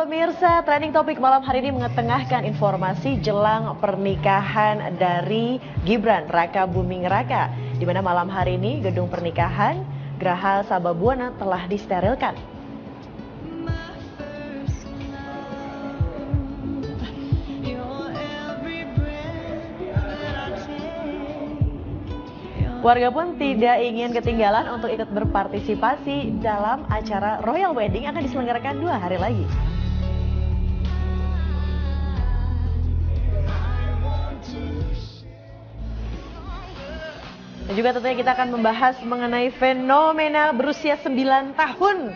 pemirsa, trending topik malam hari ini mengetengahkan informasi jelang pernikahan dari Gibran Raka Buming Raka, di mana malam hari ini gedung pernikahan Graha Sababwana telah disterilkan. Warga pun tidak ingin ketinggalan untuk ikut berpartisipasi dalam acara Royal Wedding yang akan diselenggarakan 2 hari lagi. Dan juga tentunya kita akan membahas mengenai fenomena berusia 9 tahun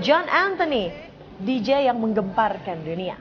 John Anthony, DJ yang menggemparkan dunia.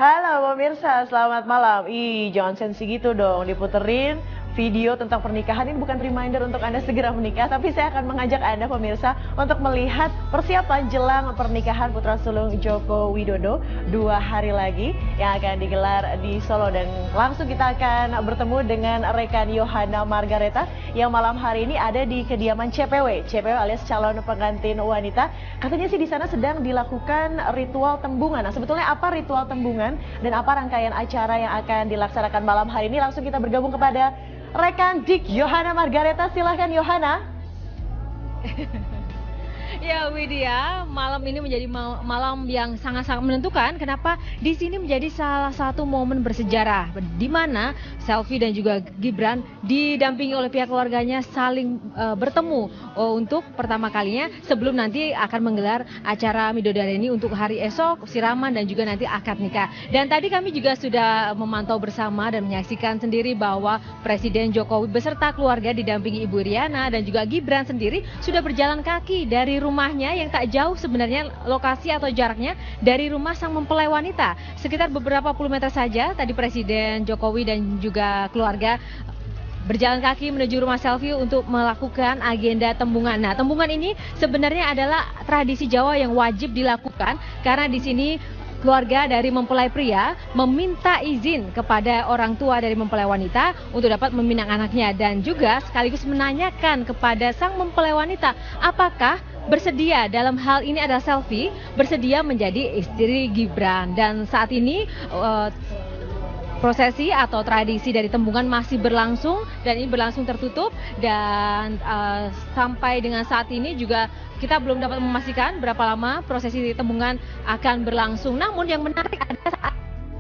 Halo pemirsa, selamat malam. Jangan sensi gitu dong, diputerin video tentang pernikahan. Ini bukan reminder untuk Anda segera menikah, tapi saya akan mengajak Anda pemirsa untuk melihat persiapan jelang pernikahan putra sulung Joko Widodo 2 hari lagi yang akan digelar di Solo. Dan langsung kita akan bertemu dengan rekan Yohana Margareta yang malam hari ini ada di kediaman CPW alias calon pengantin wanita. Katanya sih di sana sedang dilakukan ritual tembungan. Nah, sebetulnya apa ritual tembungan dan apa rangkaian acara yang akan dilaksanakan malam hari ini? Langsung kita bergabung kepada rekan Dik Yohana Margareta. Silahkan Yohana. Ya Widya, malam ini menjadi malam yang sangat-sangat menentukan. Kenapa? Di sini menjadi salah satu momen bersejarah di mana Selfie dan juga Gibran didampingi oleh pihak keluarganya saling bertemu untuk pertama kalinya sebelum nanti akan menggelar acara Midodareni untuk hari esok, siraman dan juga nanti akad nikah. Dan tadi kami juga sudah memantau bersama dan menyaksikan sendiri bahwa Presiden Jokowi beserta keluarga didampingi Ibu Iriana dan juga Gibran sendiri sudah berjalan kaki dari rumahnya yang tak jauh sebenarnya lokasi atau jaraknya dari rumah sang mempelai wanita. Sekitar beberapa puluh meter saja tadi Presiden Jokowi dan juga keluarga berjalan kaki menuju rumah Selfie untuk melakukan agenda tembungan. Nah, tembungan ini sebenarnya adalah tradisi Jawa yang wajib dilakukan karena di sini keluarga dari mempelai pria meminta izin kepada orang tua dari mempelai wanita untuk dapat meminang anaknya dan juga sekaligus menanyakan kepada sang mempelai wanita apakah bersedia dalam hal ini adalah Selfie bersedia menjadi istri Gibran. Dan saat ini prosesi atau tradisi dari tembungan masih berlangsung dan ini berlangsung tertutup dan sampai dengan saat ini juga kita belum dapat memastikan berapa lama prosesi tembungan akan berlangsung. Namun yang menarik adalah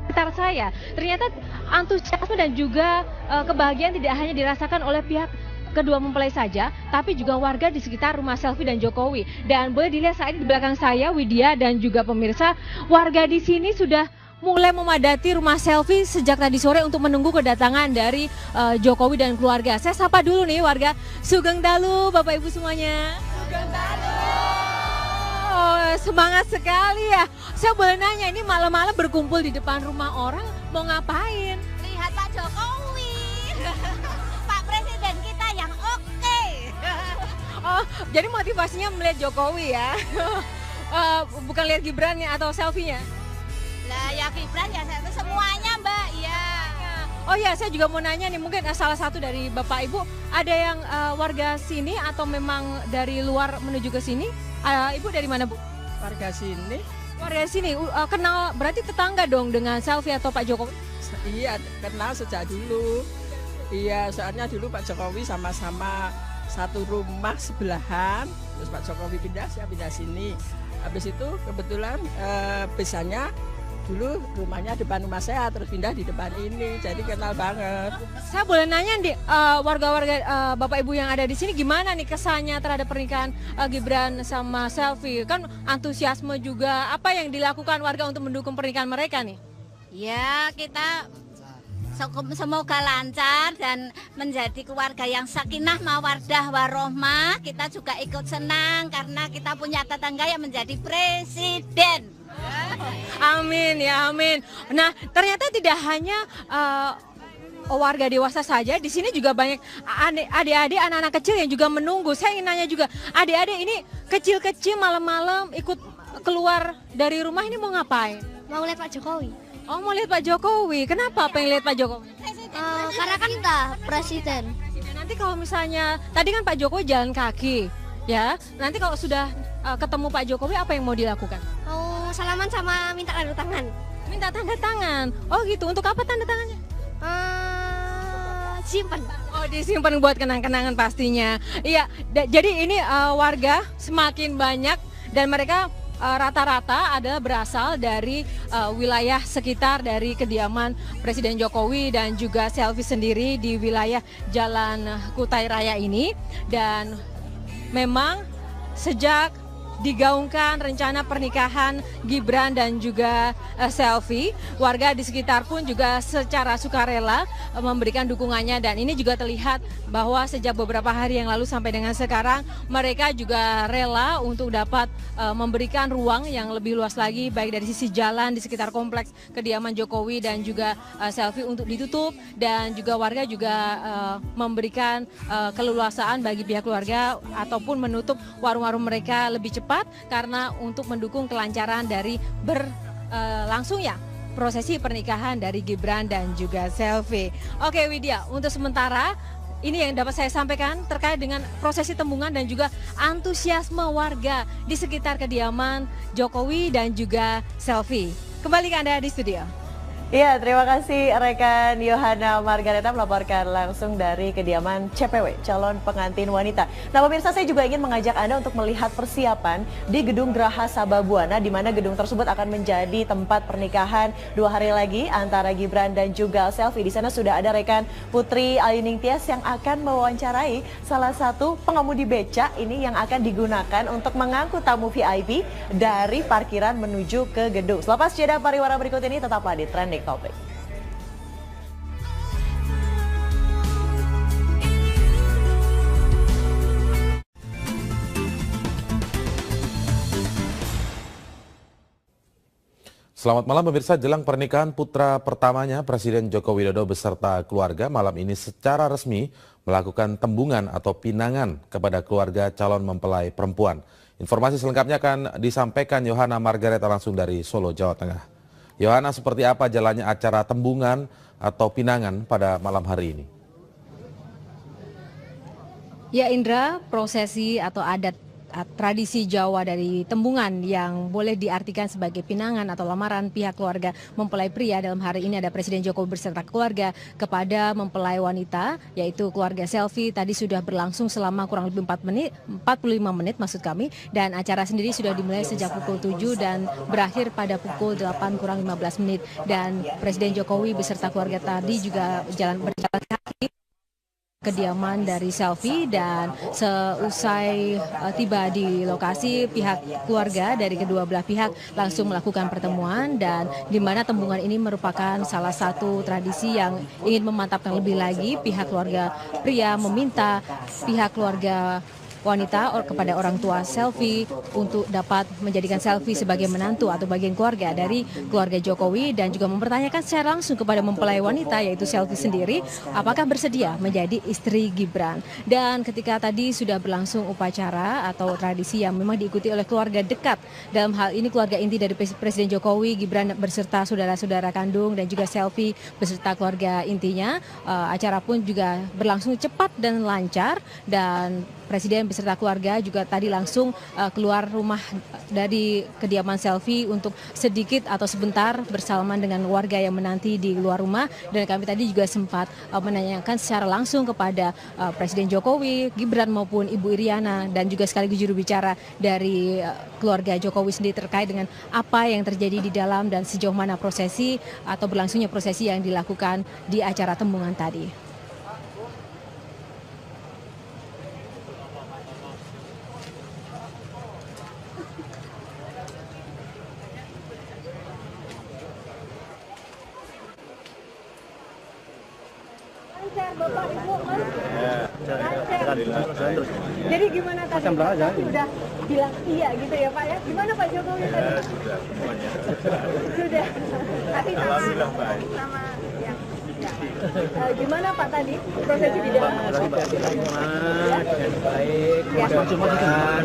sekitar saya ternyata antusiasme dan juga kebahagiaan tidak hanya dirasakan oleh pihak kedua mempelai saja, tapi juga warga di sekitar rumah Selfie dan Jokowi. Dan boleh dilihat saat ini di belakang saya, Widya dan juga pemirsa, warga di sini sudah mulai memadati rumah Selfie sejak tadi sore untuk menunggu kedatangan dari Jokowi dan keluarga. Saya sapa dulu nih warga. Sugeng Dalu, Bapak Ibu semuanya. Sugeng Dalu. Oh, semangat sekali ya. Saya boleh nanya, ini malam-malam berkumpul di depan rumah orang mau ngapain? Lihat Pak Jokowi. Pak Presiden kita yang oke. Oh, jadi motivasinya melihat Jokowi ya. Bukan lihat Gibran-nya atau Selfie-nya? Lah ya Gibran ya semuanya Mbak, ya. Oh ya, saya juga mau nanya nih, mungkin salah satu dari Bapak Ibu ada yang warga sini atau memang dari luar menuju ke sini? Ibu dari mana Bu? Warga sini. Warga sini kenal, berarti tetangga dong dengan Selfie atau Pak Jokowi? Iya, kenal sejak dulu. Iya, soalnya dulu Pak Jokowi sama-sama satu rumah sebelahan. Terus Pak Jokowi pindah, saya pindah sini. Habis itu kebetulan besarnya dulu rumahnya depan rumah saya, terus pindah di depan ini. Jadi kenal banget. Saya boleh nanya nih, warga-warga Bapak Ibu yang ada di sini gimana nih kesannya terhadap pernikahan Gibran sama Selfie? Kan antusiasme juga, apa yang dilakukan warga untuk mendukung pernikahan mereka nih? Ya, kita semoga lancar dan menjadi keluarga yang sakinah mawaddah warohmah. Kita juga ikut senang karena kita punya tetangga yang menjadi presiden. Amin ya amin. Nah ternyata tidak hanya warga dewasa saja, di sini juga banyak adik-adik, anak-anak kecil yang juga menunggu. Saya ingin nanya juga, adik-adik ini kecil-kecil malam-malam ikut keluar dari rumah ini mau ngapain? Mau lihat Pak Jokowi. Oh mau lihat Pak Jokowi, kenapa pengen lihat Pak Jokowi? Karena kan kita presiden. Nanti kalau misalnya, tadi kan Pak Jokowi jalan kaki, ya. Nanti kalau sudah ketemu Pak Jokowi, apa yang mau dilakukan? Mau salaman sama minta tanda tangan. Minta tanda tangan. Oh gitu, untuk apa tanda tangannya? Simpan. Oh disimpan buat kenang-kenangan pastinya. Iya, jadi ini warga semakin banyak dan mereka rata-rata adalah berasal dari wilayah sekitar dari kediaman Presiden Jokowi dan juga Selfie sendiri di wilayah Jalan Kutai Raya ini. Dan memang sejak digaungkan rencana pernikahan Gibran dan juga Selfie, warga di sekitar pun juga secara sukarela memberikan dukungannya, dan ini juga terlihat bahwa sejak beberapa hari yang lalu sampai dengan sekarang mereka juga rela untuk dapat memberikan ruang yang lebih luas lagi baik dari sisi jalan di sekitar kompleks kediaman Jokowi dan juga Selfie untuk ditutup, dan juga warga juga memberikan keleluasaan bagi pihak keluarga ataupun menutup warung-warung mereka lebih cepat karena untuk mendukung kelancaran dari berlangsungnya prosesi pernikahan dari Gibran dan juga Selfie. Oke Widya, untuk sementara ini yang dapat saya sampaikan terkait dengan prosesi tembungan dan juga antusiasme warga di sekitar kediaman Jokowi dan juga Selfie. Kembali ke Anda di studio. Iya, terima kasih rekan Yohana Margareta melaporkan langsung dari kediaman CPW, calon pengantin wanita. Nah pemirsa, saya juga ingin mengajak Anda untuk melihat persiapan di Gedung Graha Sababwana, di mana gedung tersebut akan menjadi tempat pernikahan 2 hari lagi antara Gibran dan juga Selfie. Di sana sudah ada rekan Putri Ayuning Tias yang akan mewawancarai salah satu pengemudi beca ini yang akan digunakan untuk mengangkut tamu VIP dari parkiran menuju ke gedung. Selepas jeda pariwara berikut ini, tetaplah di Trending Topic. Selamat malam pemirsa, jelang pernikahan putra pertamanya Presiden Joko Widodo beserta keluarga malam ini secara resmi melakukan tembungan atau pinangan kepada keluarga calon mempelai perempuan. Informasi selengkapnya akan disampaikan Yohana Margareta langsung dari Solo, Jawa Tengah. Yohana, seperti apa jalannya acara tembungan atau pinangan pada malam hari ini? Ya Indra, prosesi atau adat tradisi Jawa dari tembungan yang boleh diartikan sebagai pinangan atau lamaran pihak keluarga mempelai pria, dalam hari ini ada Presiden Jokowi beserta keluarga kepada mempelai wanita yaitu keluarga Selfie, tadi sudah berlangsung selama kurang lebih 45 menit maksud kami, dan acara sendiri sudah dimulai sejak pukul 7 dan berakhir pada pukul 8 kurang 15 menit, dan Presiden Jokowi beserta keluarga tadi juga berjalan kaki kediaman dari Selfie, dan seusai tiba di lokasi, pihak keluarga dari kedua belah pihak langsung melakukan pertemuan, dan di mana tembungan ini merupakan salah satu tradisi yang ingin memantapkan lebih lagi. Pihak keluarga pria meminta pihak keluarga wanita kepada orang tua Selfie untuk dapat menjadikan Selfie sebagai menantu atau bagian keluarga dari keluarga Jokowi, dan juga mempertanyakan secara langsung kepada mempelai wanita yaitu Selfie sendiri apakah bersedia menjadi istri Gibran. Dan ketika tadi sudah berlangsung upacara atau tradisi yang memang diikuti oleh keluarga dekat, dalam hal ini keluarga inti dari Presiden Jokowi, Gibran beserta saudara-saudara kandung dan juga Selfie beserta keluarga intinya, acara pun juga berlangsung cepat dan lancar, dan Presiden beserta keluarga juga tadi langsung keluar rumah dari kediaman Selvi untuk sedikit atau sebentar bersalaman dengan warga yang menanti di luar rumah. Dan kami tadi juga sempat menanyakan secara langsung kepada Presiden Jokowi, Gibran maupun Ibu Iriana dan juga sekaligus juru bicara dari keluarga Jokowi sendiri terkait dengan apa yang terjadi di dalam dan sejauh mana prosesi atau berlangsungnya prosesi yang dilakukan di acara tembungan tadi. Jadi gimana tadi? Pak sudah bilang iya gitu ya Pak ya? Gimana Pak Jokowi tadi? Sudah. Tapi sama yang gimana Pak tadi prosesi di dalam? Baik, mudah-mudahan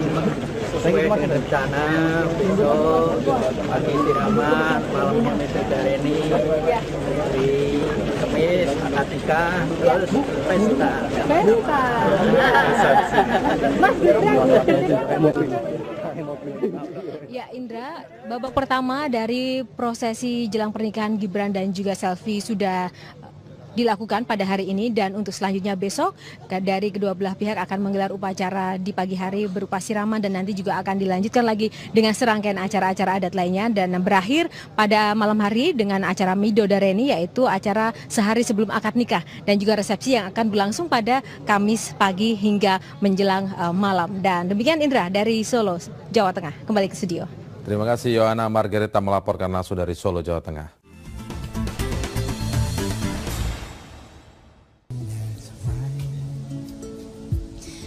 sesuai dengan rencana besok pagi istirahat, malamnya Medan di Kemis, Akikah, terus pesta. Mas Ya Indra, babak pertama dari prosesi jelang pernikahan Gibran dan juga Selvi sudah dilakukan pada hari ini, dan untuk selanjutnya besok dari kedua belah pihak akan menggelar upacara di pagi hari berupa siraman dan nanti juga akan dilanjutkan lagi dengan serangkaian acara-acara adat lainnya dan berakhir pada malam hari dengan acara Midodareni, yaitu acara sehari sebelum akad nikah dan juga resepsi yang akan berlangsung pada Kamis pagi hingga menjelang malam. Dan demikian Indra dari Solo, Jawa Tengah. Kembali ke studio. Terima kasih Yohana Margarita melaporkan langsung dari Solo, Jawa Tengah.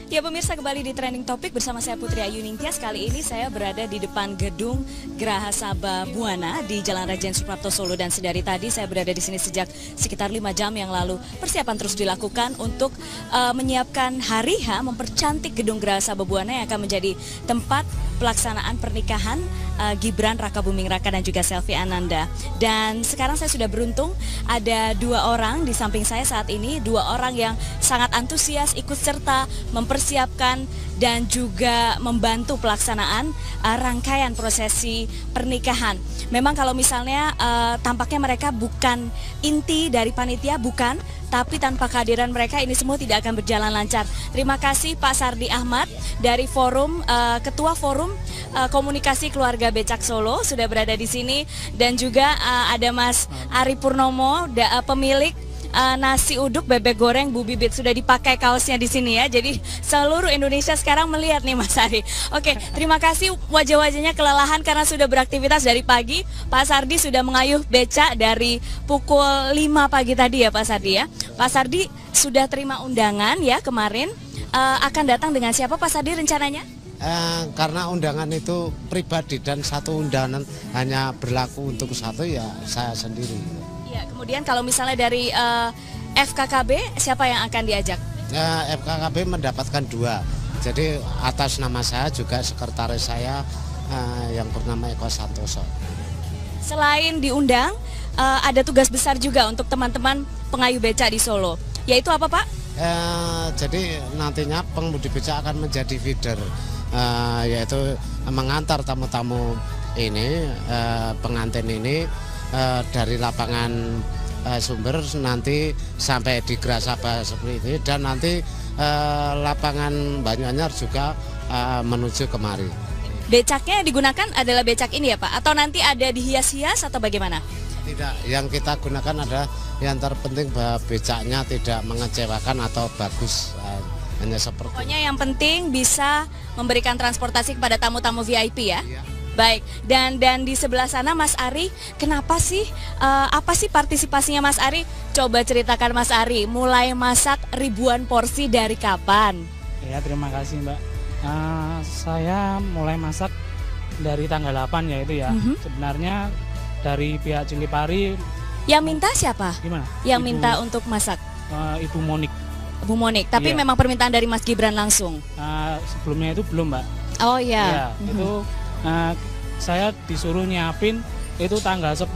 Ya pemirsa, kembali di Trending Topic bersama saya Putri Ayu Ningtyas. Kali ini saya berada di depan gedung Geraha Sabha Buana di Jalan Rajen Suprapto Solo, dan sedari tadi saya berada di sini sejak sekitar 5 jam yang lalu. Persiapan terus dilakukan untuk menyiapkan hari H, mempercantik gedung Geraha Sabha Buana yang akan menjadi tempat pelaksanaan pernikahan Gibran Raka Buming Raka dan juga Selvi Ananda. Dan sekarang saya sudah beruntung ada 2 orang di samping saya saat ini, 2 orang yang sangat antusias ikut serta mempersiapkan dan juga membantu pelaksanaan rangkaian prosesi pernikahan. Memang kalau misalnya tampaknya mereka bukan inti dari panitia, bukan, tapi tanpa kehadiran mereka ini semua tidak akan berjalan lancar. Terima kasih Pak Sardi Ahmad dari forum, Ketua Forum Komunikasi Keluarga Becak Solo sudah berada di sini, dan juga ada Mas Ari Purnomo, pemilik nasi uduk bebek goreng Bu Bibit, sudah dipakai kaosnya di sini ya. Jadi seluruh Indonesia sekarang melihat nih Mas Ari. Oke, terima kasih, wajah-wajahnya kelelahan karena sudah beraktivitas dari pagi. Pak Sardi sudah mengayuh becak dari pukul 5 pagi tadi ya Pak Sardi ya. Pak Sardi sudah terima undangan ya kemarin. Akan datang dengan siapa Pak Sardi rencananya? Karena undangan itu pribadi dan satu undangan hanya berlaku untuk satu, ya saya sendiri. Ya, kemudian kalau misalnya dari FKKB siapa yang akan diajak? FKKB mendapatkan 2. Jadi atas nama saya juga sekretaris saya yang bernama Eko Santoso. Selain diundang, ada tugas besar juga untuk teman-teman pengayuh becak di Solo. Yaitu apa Pak? Jadi nantinya pengemudi becak akan menjadi feeder, yaitu mengantar tamu-tamu ini, pengantin ini dari lapangan Sumber nanti sampai di Geraha Sabha seperti ini, dan nanti lapangan Banyuanyar juga menuju kemari. Becaknya digunakan adalah becak ini ya Pak? Atau nanti ada dihias-hias atau bagaimana? Tidak, yang kita gunakan adalah yang terpenting bahwa becaknya tidak mengecewakan atau bagus, hanya seperti. Pokoknya yang penting bisa memberikan transportasi kepada tamu-tamu VIP ya? Iya. Baik, dan di sebelah sana Mas Ari, kenapa sih, apa sih partisipasinya Mas Ari? Coba ceritakan Mas Ari, mulai masak ribuan porsi dari kapan? Ya, terima kasih Mbak. Saya mulai masak dari tanggal 8 ya itu ya. Sebenarnya dari pihak Cilipari. Yang minta siapa? Gimana? Yang minta untuk masak? Ibu Monik. Bu Monik, tapi memang permintaan dari Mas Gibran langsung? Sebelumnya itu belum Mbak. Oh iya. Ya, itu saya disuruh nyiapin itu tanggal 10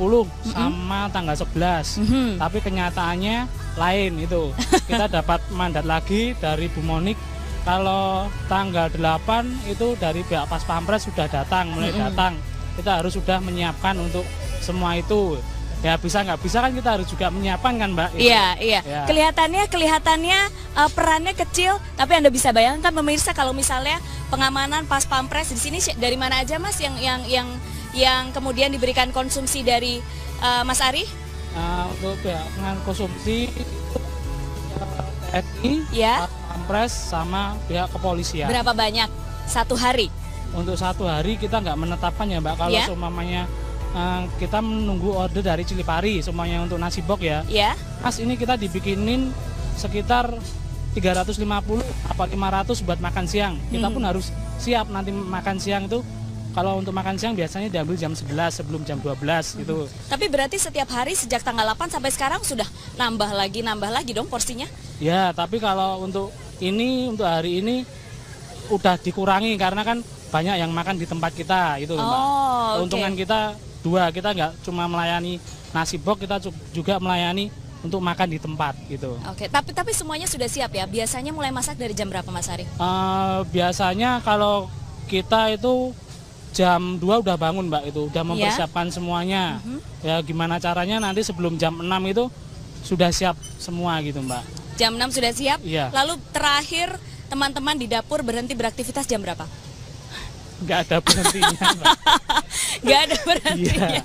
sama tanggal 11. Tapi kenyataannya lain itu. Kita dapat mandat lagi dari Bu Monik Kalau tanggal 8 itu dari pihak Pas Pampres sudah datang, mulai datang. Kita harus sudah menyiapkan untuk semua itu. Ya bisa nggak bisa kan kita harus juga menyiapkan kan Mbak. Iya, iya. Ya. Kelihatannya perannya kecil, tapi Anda bisa bayangkan pemirsa kalau misalnya pengamanan Pas Pampres di sini dari mana aja Mas yang kemudian diberikan konsumsi dari Mas Ari? Untuk pihak konsumsi TNI, Ya. Pas Pampres sama pihak kepolisian. Berapa banyak satu hari? Untuk satu hari kita nggak menetapkan ya Mbak. Kalau Ya. seumpamanya kita menunggu order dari Cilipari semuanya untuk nasi box ya. Ya. Mas ini kita dibikinin sekitar 350 apa 500 buat makan siang. Kita pun harus siap nanti makan siang itu. Kalau untuk makan siang biasanya diambil jam 11 sebelum jam 12 gitu. Tapi berarti setiap hari sejak tanggal 8 sampai sekarang sudah nambah lagi dong porsinya? Ya, tapi kalau untuk hari ini udah dikurangi karena kan banyak yang makan di tempat kita gitu loh, Mbak. Keuntungan kita dua, kita nggak cuma melayani nasi box, kita juga melayani untuk makan di tempat gitu. Oke, tapi semuanya sudah siap ya? Biasanya mulai masak dari jam berapa Mas Ari? Biasanya kalau kita itu jam 2 udah bangun Mbak, itu udah mempersiapkan semuanya. Ya gimana caranya nanti sebelum jam 6 itu sudah siap semua gitu Mbak. Jam 6 sudah siap? Iya. Lalu terakhir teman-teman di dapur berhenti beraktivitas jam berapa? Nggak ada berhentinya Mbak. Nggak ada berhentinya. Iya.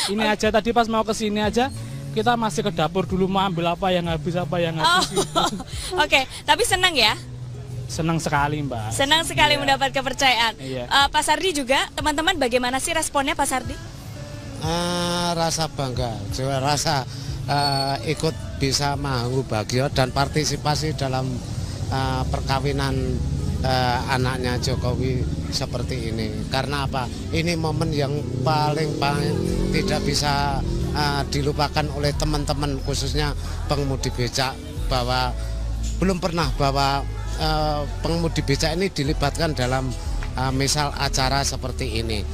Ini aja tadi pas mau ke sini aja kita masih ke dapur dulu mau ambil apa yang habis gitu. Oke, tapi senang ya? Senang sekali Mbak. Senang sekali mendapat kepercayaan. Iya. Pak Sardi juga, teman-teman bagaimana sih responnya Pak Sardi? Rasa bangga, juga rasa ikut bisa mau bahagia dan partisipasi dalam perkawinan anaknya Jokowi seperti ini. Karena apa? Ini momen yang paling tidak bisa dilupakan oleh teman-teman khususnya pengemudi becak, bahwa belum pernah bahwa pengemudi becak ini dilibatkan dalam misal acara seperti ini.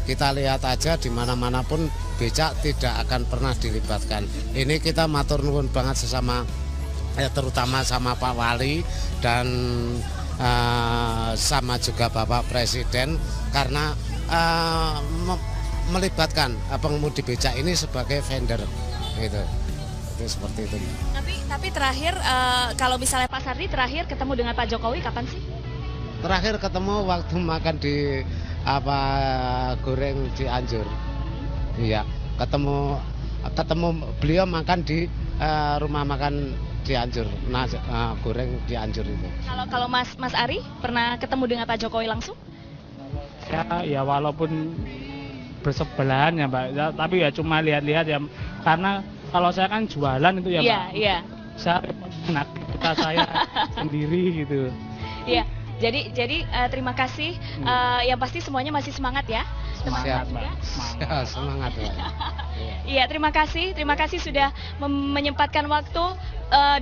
Kita lihat aja di mana-mana pun becak tidak akan pernah dilibatkan. Ini kita matur nuwun banget sesama terutama sama Pak Wali dan sama juga Bapak Presiden karena melibatkan pengemudi becak ini sebagai vendor gitu. Itu seperti itu. Tapi terakhir kalau misalnya Pak Sardi terakhir ketemu dengan Pak Jokowi kapan sih? Terakhir ketemu waktu makan di goreng Cianjur. Iya, ketemu beliau makan di rumah makan Cianjur, goreng Cianjur itu. Kalau Mas Ari pernah ketemu dengan Pak Jokowi langsung? Ya walaupun bersebelahan ya Mbak, ya, tapi ya cuma lihat-lihat ya, karena kalau saya kan jualan itu ya Mbak. Iya. Saya kita saya sendiri gitu. Iya. Jadi terima kasih. Yang pasti semuanya masih semangat ya. Semangat Mbak. Semangat Mbak. Iya, terima kasih sudah menyempatkan waktu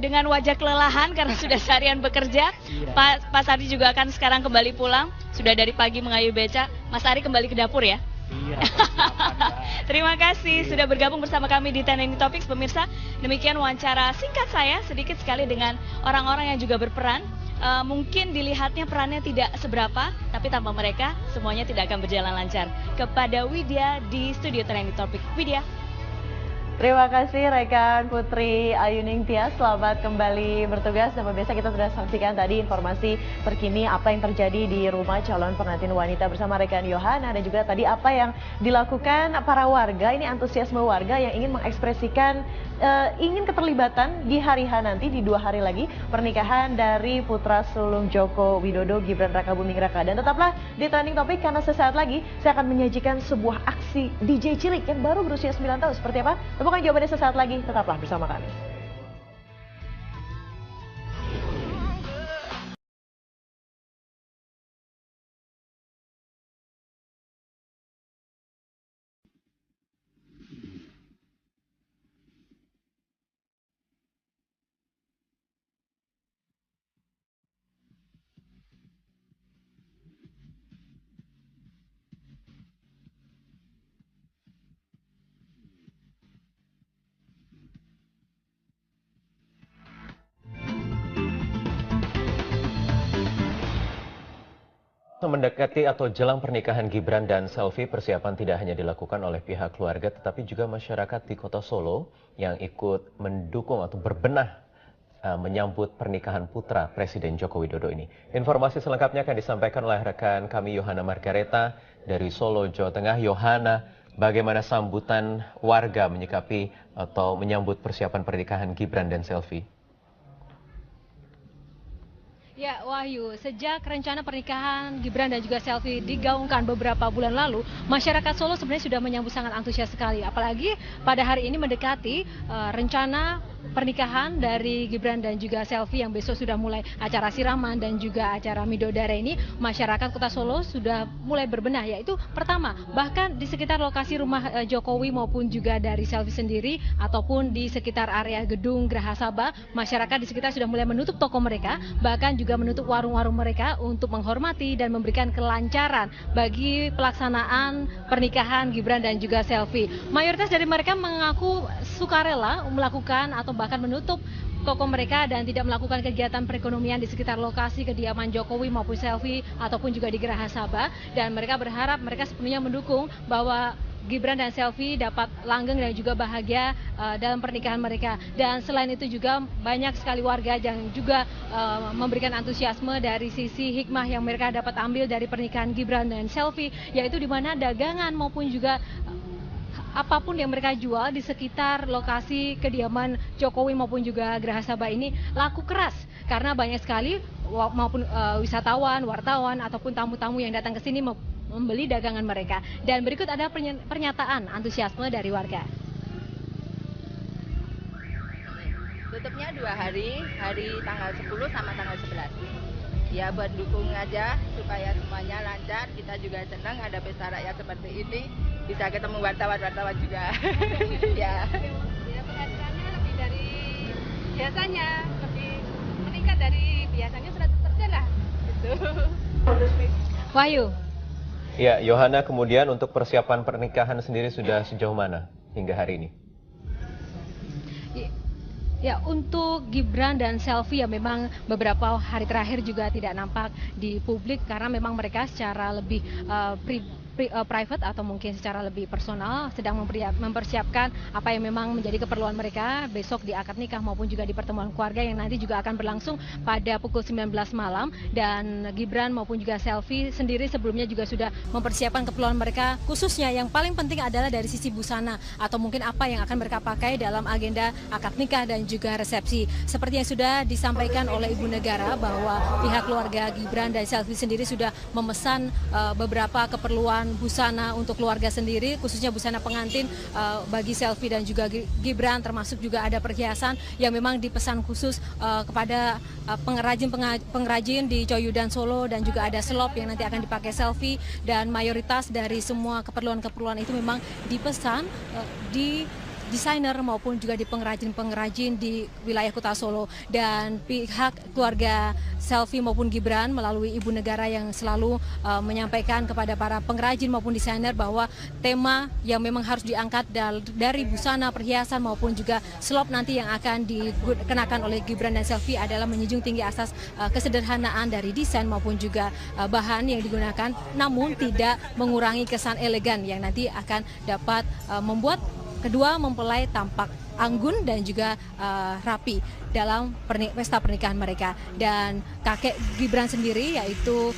dengan wajah kelelahan karena sudah seharian bekerja. Pak Sardi juga akan sekarang kembali pulang. Sudah dari pagi mengayuh becak. Mas Ari kembali ke dapur ya. Iya. Terima kasih sudah bergabung bersama kami di Trending Topics pemirsa. Demikian wawancara singkat saya sedikit sekali dengan orang-orang yang juga berperan. Mungkin dilihatnya perannya tidak seberapa, tapi tanpa mereka semuanya tidak akan berjalan lancar. Kepada Widya di studio Trending Topic. Widya. Terima kasih rekan Putri Ayuning Tias, selamat kembali bertugas. Dan pemirsa kita sudah saksikan tadi informasi terkini apa yang terjadi di rumah calon pengantin wanita bersama rekan Yohana, dan juga tadi apa yang dilakukan para warga, ini antusiasme warga yang ingin mengekspresikan ingin keterlibatan di hari H nanti, di 2 hari lagi pernikahan dari putra sulung Joko Widodo Gibran Rakabuming Raka. Dan tetaplah di Trending Topic karena sesaat lagi saya akan menyajikan sebuah aksi DJ cilik yang baru berusia 9 tahun. Seperti apa? Temukan jawabannya sesaat lagi, tetaplah bersama kami. Mendekati atau jelang pernikahan Gibran dan Selvi, persiapan tidak hanya dilakukan oleh pihak keluarga tetapi juga masyarakat di Kota Solo yang ikut mendukung atau berbenah menyambut pernikahan putra Presiden Joko Widodo ini. Informasi selengkapnya akan disampaikan oleh rekan kami Yohana Margareta dari Solo, Jawa Tengah. Yohana, bagaimana sambutan warga menyikapi atau menyambut persiapan pernikahan Gibran dan Selvi? Ya, Wahyu, sejak rencana pernikahan Gibran dan juga Selvi digaungkan beberapa bulan lalu, masyarakat Solo sebenarnya sudah menyambut sangat antusias sekali. Apalagi pada hari ini mendekati rencana pernikahan dari Gibran dan juga Selvi yang besok sudah mulai acara siraman dan juga acara midodare ini, masyarakat Kota Solo sudah mulai berbenah, yaitu pertama, bahkan di sekitar lokasi rumah Jokowi maupun juga dari Selvi sendiri ataupun di sekitar area gedung Geraha Sabah, masyarakat di sekitar sudah mulai menutup toko mereka, bahkan juga menutup warung-warung mereka untuk menghormati dan memberikan kelancaran bagi pelaksanaan pernikahan Gibran dan juga Selvi. Mayoritas dari mereka mengaku sukarela melakukan atau bahkan menutup toko mereka dan tidak melakukan kegiatan perekonomian di sekitar lokasi kediaman Jokowi maupun Selvi ataupun juga di Geraha Sabah, dan mereka berharap, mereka sepenuhnya mendukung bahwa Gibran dan Selvi dapat langgeng dan juga bahagia dalam pernikahan mereka. Dan selain itu juga banyak sekali warga yang juga memberikan antusiasme dari sisi hikmah yang mereka dapat ambil dari pernikahan Gibran dan Selvi, yaitu di mana dagangan maupun juga apapun yang mereka jual di sekitar lokasi kediaman Jokowi maupun juga Geraha Sabah ini laku keras, karena banyak sekali maupun wisatawan, wartawan ataupun tamu-tamu yang datang ke sini membeli dagangan mereka. Dan berikut ada pernyataan antusiasme dari warga. Tutupnya 2 hari, hari tanggal 10 sama tanggal 11. Ya buat dukung aja supaya semuanya lancar. Kita juga senang ada pesta rakyat seperti ini, bisa ketemu wartawan-wartawan juga. Ya. Penghasilannya lebih dari biasanya, lebih meningkat dari biasanya 100% lah. Gitu. Wahyu. Ya, Yohana, kemudian untuk persiapan pernikahan sendiri sudah sejauh mana hingga hari ini? Ya, untuk Gibran dan Selvi ya memang beberapa hari terakhir juga tidak nampak di publik karena memang mereka secara lebih private atau mungkin secara lebih personal sedang mempersiapkan apa yang memang menjadi keperluan mereka besok di akad nikah maupun juga di pertemuan keluarga yang nanti juga akan berlangsung pada pukul 19 malam. Dan Gibran maupun juga Selvi sendiri sebelumnya juga sudah mempersiapkan keperluan mereka, khususnya yang paling penting adalah dari sisi busana atau mungkin apa yang akan mereka pakai dalam agenda akad nikah dan juga resepsi. Seperti yang sudah disampaikan oleh Ibu Negara bahwa pihak keluarga Gibran dan Selvi sendiri sudah memesan beberapa keperluan busana untuk keluarga sendiri, khususnya busana pengantin bagi Selvi dan juga Gibran, termasuk juga ada perhiasan yang memang dipesan khusus kepada pengrajin di Coyudan Solo, dan juga ada selop yang nanti akan dipakai Selvi, dan mayoritas dari semua keperluan-keperluan itu memang dipesan di desainer maupun juga di pengrajin-pengrajin di wilayah Kota Solo. Dan pihak keluarga Selvi maupun Gibran melalui Ibu Negara yang selalu menyampaikan kepada para pengrajin maupun desainer bahwa tema yang memang harus diangkat dari busana, perhiasan maupun juga slop nanti yang akan dikenakan oleh Gibran dan Selvi adalah menjunjung tinggi asas kesederhanaan dari desain maupun juga bahan yang digunakan, namun tidak mengurangi kesan elegan yang nanti akan dapat membuat kedua mempelai tampak anggun dan juga rapi dalam pesta pernikahan mereka. Dan kakek Gibran sendiri yaitu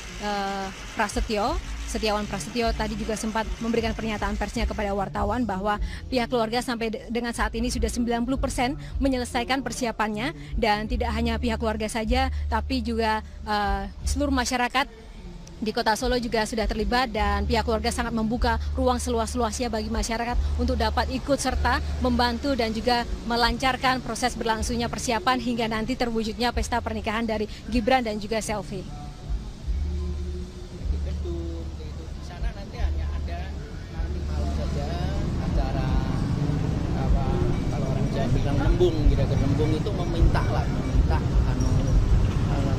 Setiawan Prasetyo tadi juga sempat memberikan pernyataan persnya kepada wartawan bahwa pihak keluarga sampai dengan saat ini sudah 90% menyelesaikan persiapannya, dan tidak hanya pihak keluarga saja tapi juga seluruh masyarakat di Kota Solo juga sudah terlibat, dan pihak keluarga sangat membuka ruang seluas-luasnya bagi masyarakat untuk dapat ikut serta membantu dan juga melancarkan proses berlangsungnya persiapan hingga nanti terwujudnya pesta pernikahan dari Gibran dan juga Selvi. Di gedung, di sana nanti hanya ada nanti malam saja acara kalau orang Jawa bilang nembung, nembung itu meminta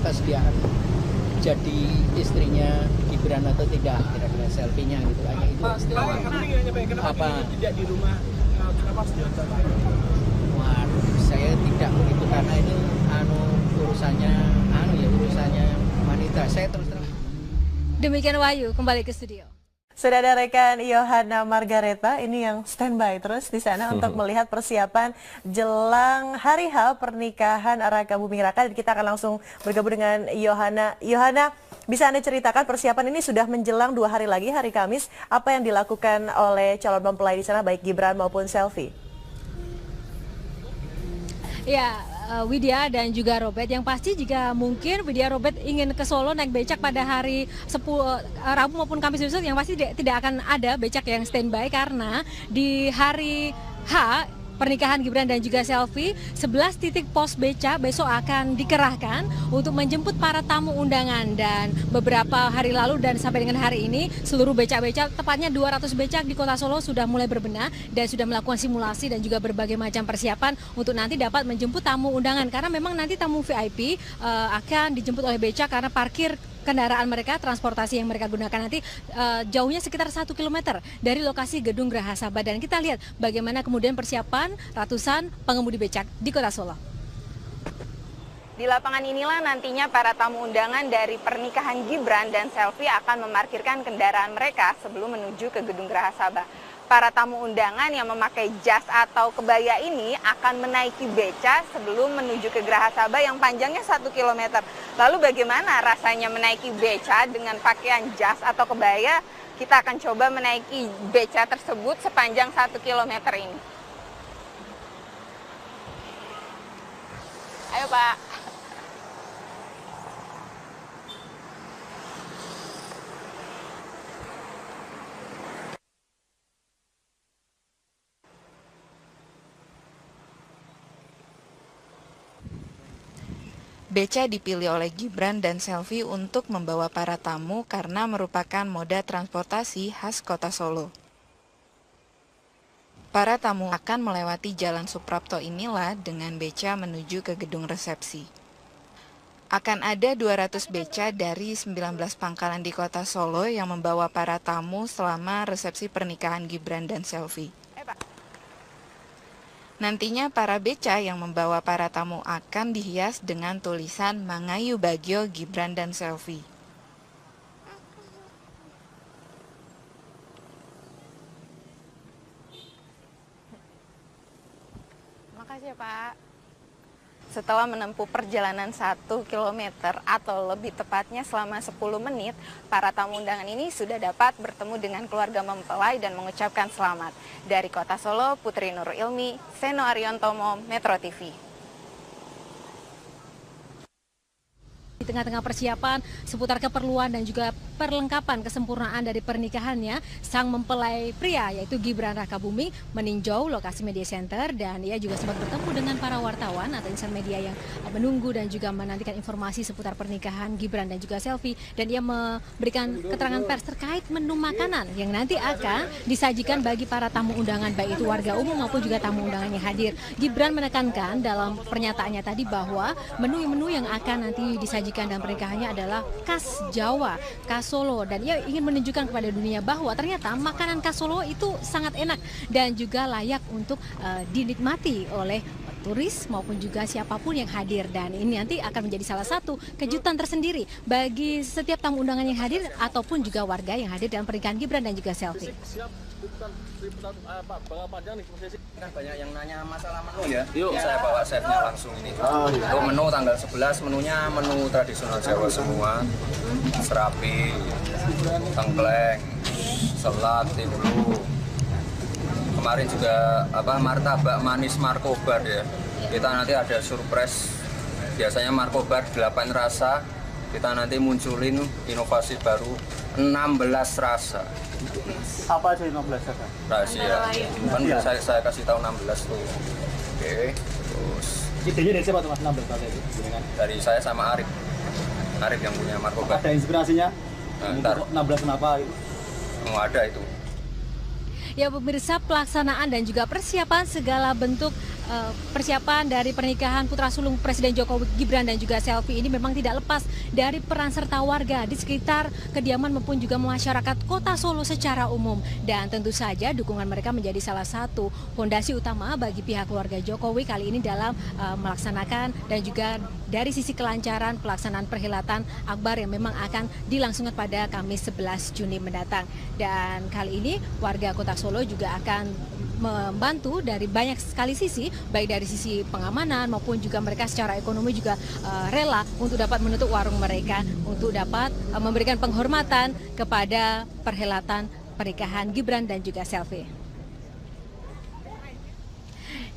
kesediaan jadi istrinya Gibran atau tidak, kira-kira Selvinya gitu, hanya itu. Apa tidak di rumah? Waduh, saya tidak begitu karena ini urusannya urusannya wanita. Saya terus terang Demikian Wahyu, kembali ke studio. Sudah ada rekan Yohana Margareta ini yang standby terus di sana untuk melihat persiapan jelang hari H pernikahan Raka Buming Raka. Dan kita akan langsung bergabung dengan Yohana. Yohana, bisa Anda ceritakan persiapan ini sudah menjelang 2 hari lagi, hari Kamis. Apa yang dilakukan oleh calon mempelai di sana baik Gibran maupun Selvi? Ya, Widya dan juga Robert, yang pasti jika mungkin Widya Robert ingin ke Solo naik becak pada hari Rabu maupun Kamis besok, yang pasti tidak akan ada becak yang standby karena di hari H pernikahan Gibran dan juga Selvi, 11 titik pos beca besok akan dikerahkan untuk menjemput para tamu undangan. Dan beberapa hari lalu dan sampai dengan hari ini, seluruh beca-beca, tepatnya 200 becak di kota Solo sudah mulai berbenah dan sudah melakukan simulasi dan juga berbagai macam persiapan untuk nanti dapat menjemput tamu undangan. Karena memang nanti tamu VIP akan dijemput oleh beca karena parkir kendaraan mereka, transportasi yang mereka gunakan nanti jauhnya sekitar 1 km dari lokasi Gedung Geraha Sabah. Dan kita lihat bagaimana kemudian persiapan ratusan pengemudi becak di kota Solo. Di lapangan inilah nantinya para tamu undangan dari pernikahan Gibran dan Selvi akan memarkirkan kendaraan mereka sebelum menuju ke Gedung Geraha Sabah. Para tamu undangan yang memakai jas atau kebaya ini akan menaiki beca sebelum menuju ke Geraha Sabah yang panjangnya 1 km. Lalu bagaimana rasanya menaiki beca dengan pakaian jas atau kebaya? Kita akan coba menaiki beca tersebut sepanjang 1 km ini. Ayo Pak. Beca dipilih oleh Gibran dan Selvi untuk membawa para tamu karena merupakan moda transportasi khas kota Solo. Para tamu akan melewati Jalan Suprapto inilah dengan beca menuju ke gedung resepsi. Akan ada 200 beca dari 19 pangkalan di kota Solo yang membawa para tamu selama resepsi pernikahan Gibran dan Selvi. Nantinya para beca yang membawa para tamu akan dihias dengan tulisan Mangayu Bagyo Gibran dan Selvi. Makasih ya Pak. Setelah menempuh perjalanan 1 km atau lebih tepatnya selama 10 menit, para tamu undangan ini sudah dapat bertemu dengan keluarga mempelai dan mengucapkan selamat. Dari Kota Solo, Putri Nur Ilmi, Seno Ariantomo, Metro TV. Di tengah-tengah persiapan seputar keperluan dan juga perlengkapan kesempurnaan dari pernikahannya, sang mempelai pria yaitu Gibran Raka Buming meninjau lokasi media center dan ia juga sempat bertemu dengan para wartawan atau insan media yang menunggu dan juga menantikan informasi seputar pernikahan Gibran dan juga Selvi, dan ia memberikan keterangan pers terkait menu makanan yang nanti akan disajikan bagi para tamu undangan baik itu warga umum maupun juga tamu undangan yang hadir. Gibran menekankan dalam pernyataannya tadi bahwa menu-menu yang akan nanti disajikan dalam pernikahannya adalah khas Jawa, khas Solo, dan ia ingin menunjukkan kepada dunia bahwa ternyata makanan khas Solo itu sangat enak dan juga layak untuk dinikmati oleh turis maupun juga siapapun yang hadir. Dan ini nanti akan menjadi salah satu kejutan tersendiri bagi setiap tamu undangan yang hadir ataupun juga warga yang hadir dalam pernikahan Gibran dan juga Selvi. Kan banyak yang nanya masalah menu ya. Yuk saya bawa chefnya langsung ini. Untuk menu tanggal 11 menunya menu tradisional Jawa semua. Serapi, tengkleng, selat, timbulu. Kemarin juga martabak manis markobar ya. Kita nanti ada surprise. Biasanya markobar 8 rasa. Kita nanti munculin inovasi baru 16 rasa. Apa aja 16 rasa? Rahasia. Kan saya kasih tahu 16 tuh. Oke. Terus idenya dari siapa tuh Mas 16 rasa itu? Dari saya sama Arif. Arif yang punya markobar. Ada inspirasinya? Ntar 16 kenapa itu? Mau ada itu. Ya pemirsa, pelaksanaan dan juga persiapan segala bentuk persiapan dari pernikahan putra sulung Presiden Jokowi Gibran dan juga Selfie ini memang tidak lepas dari peran serta warga di sekitar kediaman maupun juga masyarakat Kota Solo secara umum. Dan tentu saja dukungan mereka menjadi salah satu fondasi utama bagi pihak keluarga Jokowi kali ini dalam melaksanakan dan juga dari sisi kelancaran pelaksanaan perhelatan akbar yang memang akan dilangsungkan pada Kamis 11 Juni mendatang. Dan kali ini warga Kota Solo juga akan membantu dari banyak sekali sisi, baik dari sisi pengamanan maupun juga mereka secara ekonomi juga rela untuk dapat menutup warung mereka untuk dapat memberikan penghormatan kepada perhelatan pernikahan Gibran dan juga Selfie.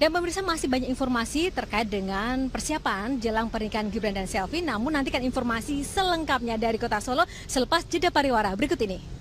Dan pemirsa, masih banyak informasi terkait dengan persiapan jelang pernikahan Gibran dan Selfie. Namun nantikan informasi selengkapnya dari Kota Solo selepas jeda pariwara berikut ini.